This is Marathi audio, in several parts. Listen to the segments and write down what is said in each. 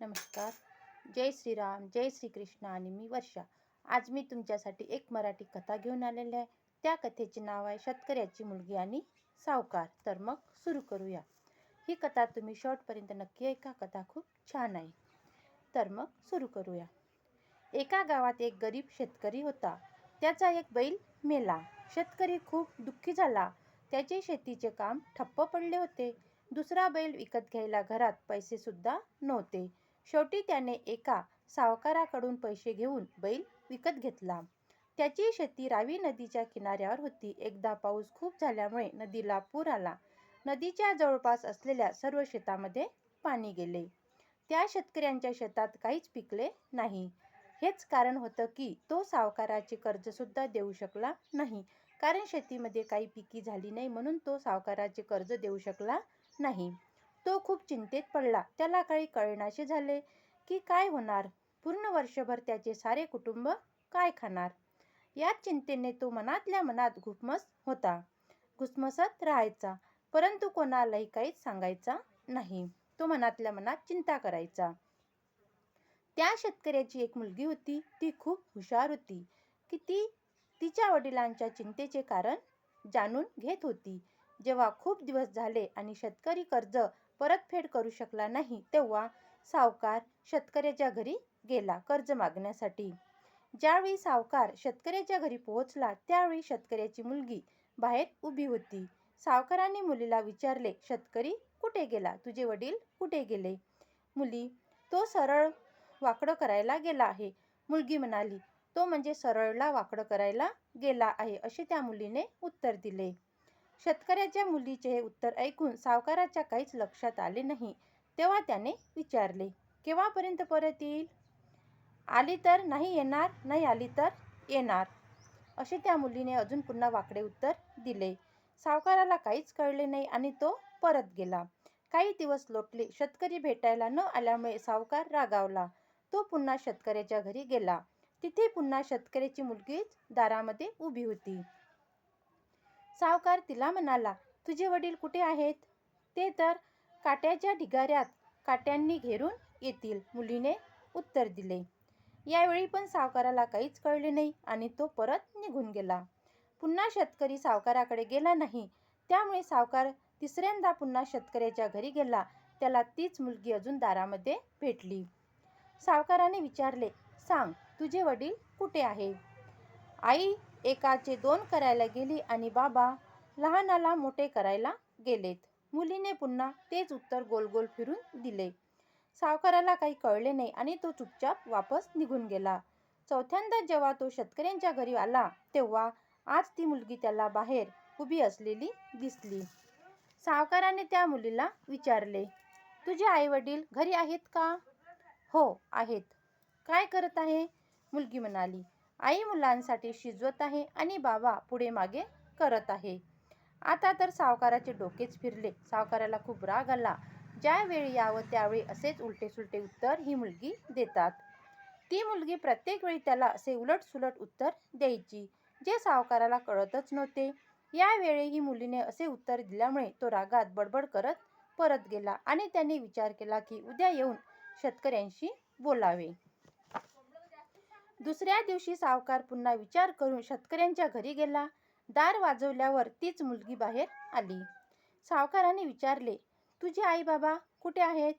नमस्कार. जय श्रीराम, जय श्रीकृष्ण आणि मी वर्षा. आज मी तुमच्यासाठी एक मराठी कथा घेऊन आलेली आहे. त्या कथेचे नाव आहे शेतकऱ्याची मुलगी आणि सावकार. तर मग सुरू करूया. ही कथा तुम्ही शेवटपर्यंत नक्की ऐका. कथा खूप छान आहे. तर मग सुरू करूया. एका गावात एक गरीब शेतकरी होता. त्याचा एक बैल मेला. शेतकरी खूप दुःखी झाला. त्याचे शेतीचे काम ठप्प पडले होते. दुसरा बैल विकत घ्यायला घरात पैसे सुद्धा नव्हते. शेवटी त्याने एका सावकाराकडून पैसे घेऊन बैल विकत घेतला. त्याची शेती रावी नदीच्या किनाऱ्यावर होती. एकदा पाऊस खूप झाल्यामुळे नदीला पूर आला. नदीच्या जवळपास असलेल्या सर्व शेतामध्ये पाणी गेले. त्या शेतकऱ्यांच्या शेतात काहीच पिकले नाही. हेच कारण होतं की तो सावकाराचे कर्ज सुद्धा देऊ शकला नाही. कारण शेतीमध्ये काही पिकी झाली नाही म्हणून तो सावकाराचे कर्ज देऊ शकला नाही. तो खूप चिंतेत पडला. त्याला काही कळेनासे झाले की काय होणार. पूर्ण वर्षभर त्याचे सारे कुटुंब काय खाणार. याच चिंतेने तो मनातल्या मनात घुसमसत राहायचा. परंतु कोणालाही काहीच सांगायचा नाही. तो मनातल्या मनात चिंता करायचा. त्या शेतकऱ्याची एक मुलगी होती. ती खूप हुशार होती की ती तिच्या वडिलांच्या चिंतेचे कारण जाणून घेत होती. जेव्हा खूप दिवस झाले आणि शेतकरी कर्ज परतफेड करू शकला नाही तेव्हा सावकार शेतकऱ्याच्या घरी गेला कर्ज मागण्यासाठी. ज्यावेळी सावकार शेतकऱ्याच्या घरी पोहोचला त्यावेळी शेतकऱ्याची मुलगी बाहेर उभी होती. सावकाराने मुलीला विचारले, शेतकरी कुठे गेला? तुझे वडील कुठे गेले? मुली, तो सरळ वाकडं करायला गेला आहे. मुलगी म्हणाली, तो म्हणजे सरळला वाकडं करायला गेला आहे असे त्या मुलीने उत्तर दिले. शेतकऱ्याच्या मुलीचे हे उत्तर ऐकून सावकाराच्या काहीच लक्षात आले नाही. तेव्हा त्याने विचारले, केव्हापर्यंत परत येईल? आली तर नाही येणार, नाही आली तर येणार, असे त्या मुलीने अजून पुन्हा वाकडे उत्तर दिले. सावकाराला काहीच कळले नाही आणि तो परत गेला. काही दिवस लोटले. शेतकरी भेटायला न आल्यामुळे सावकार रागावला. तो पुन्हा शेतकऱ्याच्या घरी गेला. तिथे पुन्हा शेतकऱ्याची मुलगीच दारामध्ये उभी होती. सावकार तिला म्हणाला, तुझे वडील कुठे आहेत? ते तर काट्याच्या ढिगाऱ्यात काट्यांनी घेरून येतील, मुलीने उत्तर दिले. यावेळी पण सावकाराला काहीच कळले नाही आणि तो परत निघून गेला. पुन्हा शेतकरी सावकाराकडे गेला नाही. त्यामुळे सावकार तिसऱ्यांदा पुन्हा शेतकऱ्याच्या घरी गेला. त्याला तीच मुलगी अजून दारामध्ये भेटली. सावकाराने विचारले, सांग, तुझे वडील कुठे आहे? आई एकाचे 2 करायला गेली आणि बाबा लहानाला मोठे करायला गेलेत. मुलीने पुन्हा तेच उत्तर गोल गोल फिरून दिले. सावकाराला काही कळले नाही आणि तो चुपचाप वापस निघून गेला. चौथ्यांदा जेव्हा तो शेतकऱ्यांच्या घरी आला तेव्हा आज ती मुलगी त्याला बाहेर उभी असलेली दिसली. सावकाराने त्या मुलीला विचारले, तुझे आई वडील घरी आहेत का? हो आहेत. काय करत आहे? मुलगी म्हणाली, आई मुलांसाठी शिजवत आहे आणि बाबा पुढे मागे करत आहे. आता तर सावकाराचे डोकेच फिरले. सावकाराला खूप राग आला. ज्यावेळी यावं त्यावेळी असेच उलटे सुलटे उत्तर ही मुलगी देतात. ती मुलगी प्रत्येक वेळी त्याला असे उलट सुलट उत्तर द्यायची जे सावकाराला कळतच नव्हते. यावेळी ही मुलीने असे उत्तर दिल्यामुळे तो रागात बडबड करत परत गेला आणि त्याने विचार केला की उद्या येऊन शेतकऱ्यांशी बोलावे. दुसऱ्या दिवशी सावकार पुन्हा विचार करून शेतकऱ्यांच्या घरी गेला. दार वाजवल्यावर तीच मुलगी बाहेर आली. सावकाराने विचारले, तुझे आई बाबा कुठे आहेत?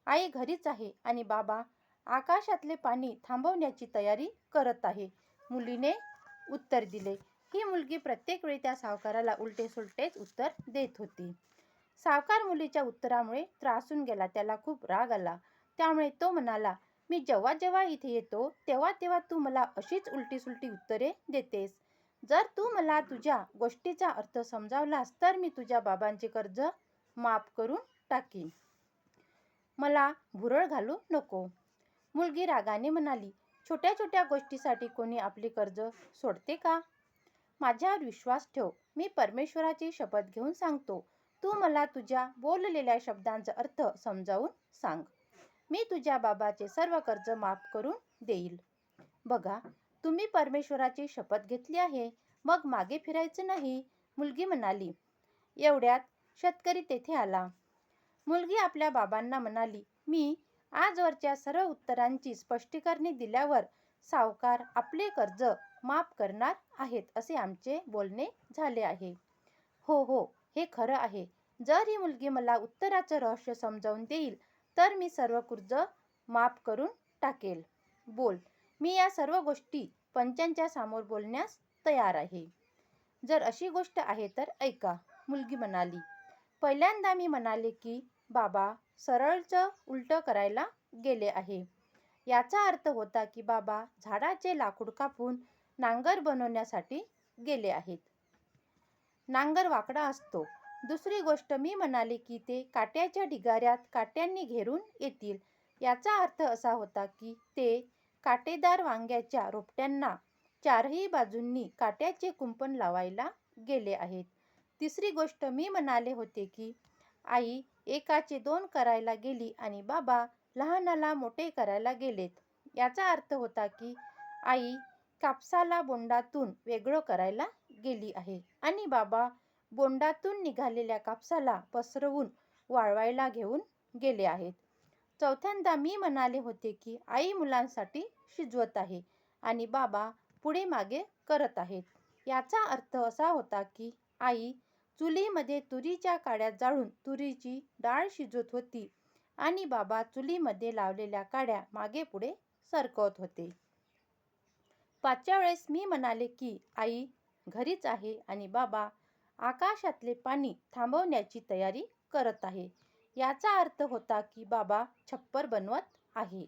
आई घरीच आहे आणि बाबा आकाशातले पाणी थांबवण्याची तयारी करत आहे, मुलीने उत्तर दिले. ही मुलगी प्रत्येक वेळी त्या सावकाराला उलटे सुलटेच उत्तर देत होती. सावकार मुलीच्या उत्तरामुळे त्रासून गेला. त्याला खूप राग आला. त्यामुळे तो म्हणाला, मी जेव्हा जेव्हा इथे येतो तेव्हा तेव्हा तू मला अशीच उलटी सुलटी उत्तरे देतेस. जर तू मला तुझ्या गोष्टीचा अर्थ समजावलास तर मी तुझ्या बाबांचे कर्ज माफ करून टाकीन. मला भुरळ घालू नको. मुलगी रागाने म्हणाली, छोट्या छोट्या गोष्टीसाठी कोणी आपली कर्ज सोडते का? माझ्यावर विश्वास ठेव. मी परमेश्वराची शपथ घेऊन सांगतो. तू मला तुझ्या बोललेल्या शब्दांचा अर्थ समजावून सांग. मी तुझ्या बाबाचे सर्व कर्ज माफ करून देईल. बघा, तुम्ही परमेश्वराची शपथ घेतली आहे, मग मागे फिरायचं नाही, मुलगी म्हणाली. एवढ्यात शेतकरी तेथे आला. मुलगी आपल्या बाबांना म्हणाली, मी आजवरच्या सर्व उत्तरांची स्पष्टीकरणे दिल्यावर सावकार आपले कर्ज माफ करणार आहेत असे आमचे बोलणे झाले आहे. हो हो, हे खरं आहे. जर ही मुलगी मला उत्तराचं रहस्य समजावून देईल तर मी सर्व कर्ज माफ करून टाकेल. बोल, मी या सर्व गोष्टी पंचांच्या समोर बोलण्यास तयार आहे. जर अशी गोष्ट आहे तर ऐका, मुलगी म्हणाली. पहिल्यांदा मी म्हणाले की बाबा सरळचं उलटं करायला गेले आहे. याचा अर्थ होता की बाबा झाडाचे लाकूड कापून नांगर बनवण्यासाठी गेले आहेत. नांगर वाकडा असतो. दुसरी गोष्ट मी म्हणाले की ते काट्याच्या ढिगाऱ्यात काट्यांनी घेरून येतील. याचा अर्थ असा होता की ते काटेदार वांग्याच्या रोपट्यांना चारही बाजूंनी काट्याचे कुंपण लावायला गेले आहेत. तिसरी गोष्ट मी म्हणाले होते की आई एकाचे दोन करायला गेली आणि बाबा लहानाला मोठे करायला गेलेत. याचा अर्थ होता की आई कापसाला बोंडातून वेगळं करायला गेली आहे आणि बाबा बोंडातून निघालेल्या कापसाला पसरवून वाळवायला घेऊन गेले आहेत. चौथ्यांदा मी म्हणाले होते की आई मुलांसाठी शिजवत आहे आणि बाबा पुढे मागे करत आहेत. याचा अर्थ असा होता की आई चुलीमध्ये तुरीच्या काड्या जाळून तुरीची डाळ शिजवत होती आणि बाबा चुलीमध्ये लावलेल्या काड्या मागे पुढे सरकवत होते. पाचव्या वेळेस मी म्हणाले की आई घरीच आहे आणि बाबा आकाशातले पाणी थांबवण्याची तयारी करत आहे. याचा अर्थ होता की बाबा छप्पर बनवत आहे.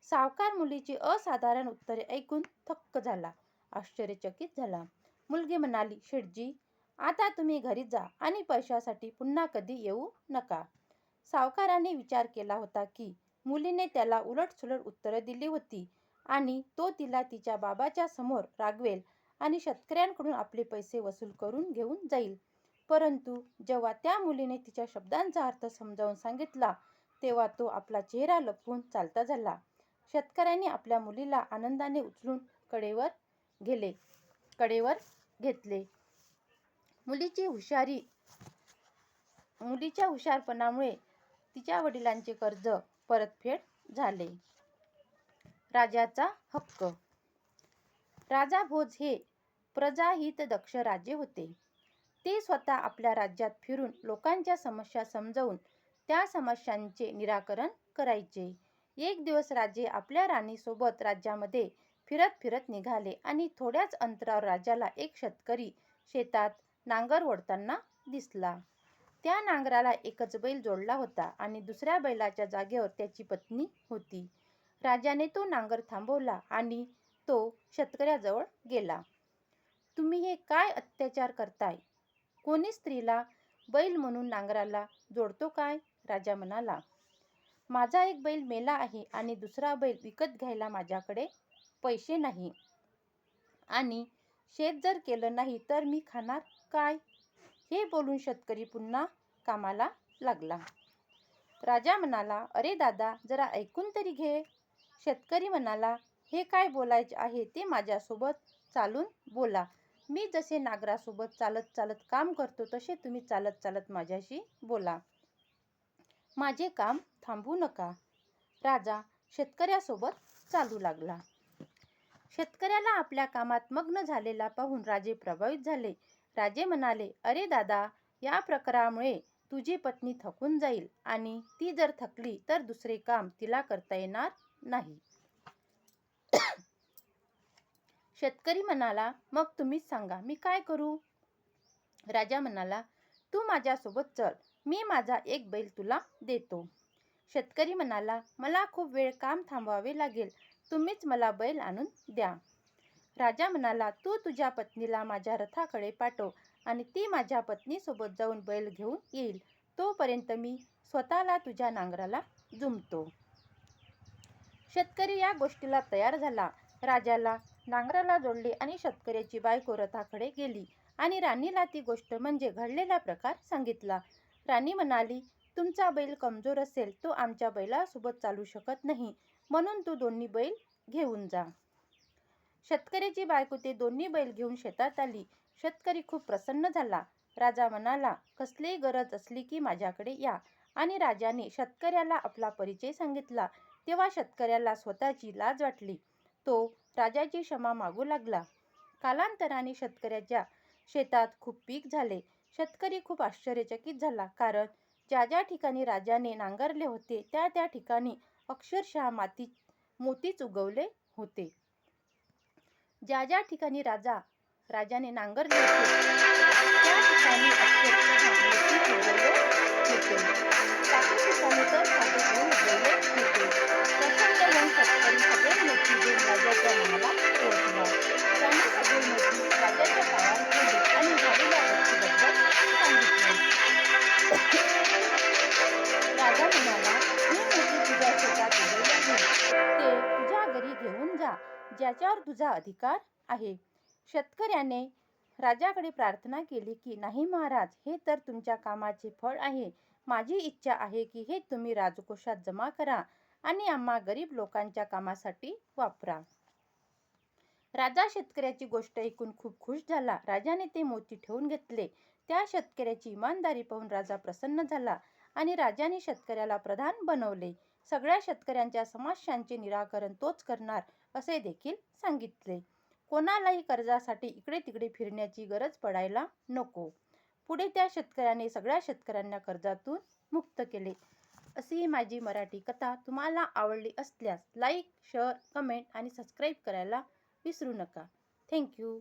सावकार मुलीची असाधारण उत्तरे ऐकून थक्क झाला, आश्चर्यचकित झाला. मुलगी म्हणाली, शेठजी, आता तुम्ही घरी जा आणि पैशासाठी पुन्हा कधी येऊ नका. सावकाराने विचार केला होता की मुलीने त्याला उलटसुलट उत्तरे दिली होती आणि तो तिला तिच्या बाबाच्या समोर रागवेल आणि शेतकऱ्यांकडून आपले पैसे वसूल करून घेऊन जाईल. परंतु जेव्हा त्या मुलीने तिच्या शब्दांचा अर्थ समजावून सांगितला तेव्हा तो आपला चेहरा लपवून चालता झाला. शेतकऱ्यांनी आपल्या मुलीला आनंदाने उचलून कडेवर घेतले. मुलीच्या हुशारपणामुळे तिच्या वडिलांचे कर्ज परतफेड झाले. राजाचा हक्क. राजा भोज हे प्रजाहितदक्ष राजे होते. ते स्वतः आपल्या राज्यात फिरून लोकांच्या समस्या समजावून त्या समस्यांचे निराकरण करायचे. एक दिवस राजे आपल्या राणीसोबत राज्यामध्ये फिरत फिरत निघाले आणि थोड्याच अंतरावर राजाला एक शेतकरी शेतात नांगर ओढताना दिसला. त्या नांगराला एकच बैल जोडला होता आणि दुसऱ्या बैलाच्या जागेवर त्याची पत्नी होती. राजाने तो नांगर थांबवला आणि तो शेतकऱ्याजवळ गेला. तुम्ही हे काय अत्याचार करताय? कोणी स्त्रीला बैल म्हणून नांगराला जोडतो काय? राजा म्हणाला. माझा एक बैल मेला आहे आणि दुसरा बैल विकत घ्यायला माझ्याकडे पैसे नाही आणि शेत जर केलं नाही तर मी खाणार काय? हे बोलून शेतकरी पुन्हा कामाला लागला. राजा म्हणाला, अरे दादा, जरा ऐकून तरी घे. शेतकरी म्हणाला, हे काय बोलायचे आहे ते माझ्यासोबत चालून बोला. मी जसे नांगरासोबत चालत चालत काम करतो तसे तुम्ही चालत चालत माझ्याशी बोला. माझे काम थांबवू नका. राजा शेतकऱ्यासोबत चालू लागला. शेतकऱ्याला आपल्या कामात मग्न झालेला पाहून राजे प्रभावित झाले. राजे म्हणाले, अरे दादा, या प्रकारामुळे तुझी पत्नी थकून जाईल आणि ती जर थकली तर दुसरे काम तिला करता येणार नाही. शेतकरी म्हणाला, मग तुम्हीच सांगा, मी काय करू? राजा म्हणाला, तू माझ्यासोबत चल, मी माझा एक बैल तुला देतो. शेतकरी म्हणाला, मला खूप वेळ काम थांबवावे लागेल, तुम्हीच मला बैल आणून द्या. राजा म्हणाला, तू तुझ्या पत्नीला माझ्या रथाकडे पाठव आणि ती माझ्या पत्नीसोबत जाऊन बैल घेऊन येईल. तोपर्यंत मी स्वतःला तुझ्या नांगराला जुंपतो. शेतकरी या गोष्टीला तयार झाला. राजाला नांगराला जोडले आणि शेतकऱ्याची बायको रथाकडे गेली आणि राणीला ती गोष्ट म्हणजे घडलेला प्रकार सांगितला. राणी म्हणाली, तुमचा बैल कमजोर असेल, तो आमच्या बैलासोबत चालू शकत नाही, म्हणून तू दोन्ही बैल घेऊन जा. शेतकऱ्याची बायको ते दोन्ही बैल घेऊन शेतात आली. शेतकरी खूप प्रसन्न झाला. राजा म्हणाला, कसलीही गरज असली की माझ्याकडे या आणि राजाने शेतकऱ्याला आपला परिचय सांगितला तेव्हा शेतकऱ्याला स्वतःची लाज वाटली. तो राजाची क्षमा मागू लागला. कालांतराने शेतकऱ्याच्या शेतात खूप पीक झाले. शेतकरी खूप आश्चर्यचकित झाला, कारण ज्या ज्या ठिकाणी राजाने नांगरले होते त्या ठिकाणी अक्षरशः मोतीच उगवले होते. ज्या ज्या ठिकाणी राजाने नांगरले होते त्या ठिकाणी अक्षरशः मोतीच उगवले होते. काही ठिकाणी तर साधे गहू उगवले होते. प्रसन्न होऊन शेतकरी सगळे मोती घेऊन राजाच्या महालात पोहोचला. त्याने सगळे मोती राजाच्या पायावर ठेवले आणि झालेल्या गोष्टीबद्दल सांगितले. राजा म्हणाला, "हे मोती तुझ्या शेतात उगवले आहेत. ते तुझ्या घरी घेऊन जा, ज्याच्यावर तुझा अधिकार आहे." शेतकऱ्याने राजाकडे प्रार्थना केली की, "नाही महाराज, हे तर तुमच्या कामाचे फळ आहे. माझी इच्छा आहे की हे तुम्ही राजकोषात जमा करा आणि आम्हा गरीब लोकांच्या कामासाठी वापरा." राजा शेतकऱ्याची गोष्ट ऐकून खूप खुश झाला. राजाने ते मोती ठेवून घेतले. त्या शेतकऱ्याची इमानदारी पाहून राजा प्रसन्न झाला आणि राजाने शेतकऱ्याला प्रधान बनवले. सगळ्या शेतकऱ्यांच्या समस्यांचे निराकरण तोच करणार असे देखील सांगितले. कोणालाही कर्जासाठी इकडे तिकडे फिरण्याची गरज पडायला नको. पुढे त्या शेतकऱ्याने सगळ्या शेतकऱ्यांना कर्जातून मुक्त केले. अशी ही माझी मराठी कथा तुम्हाला आवडली असल्यास लाईक, शेअर, कमेंट आणि सबस्क्राईब करायला विसरू नका. थँक्यू.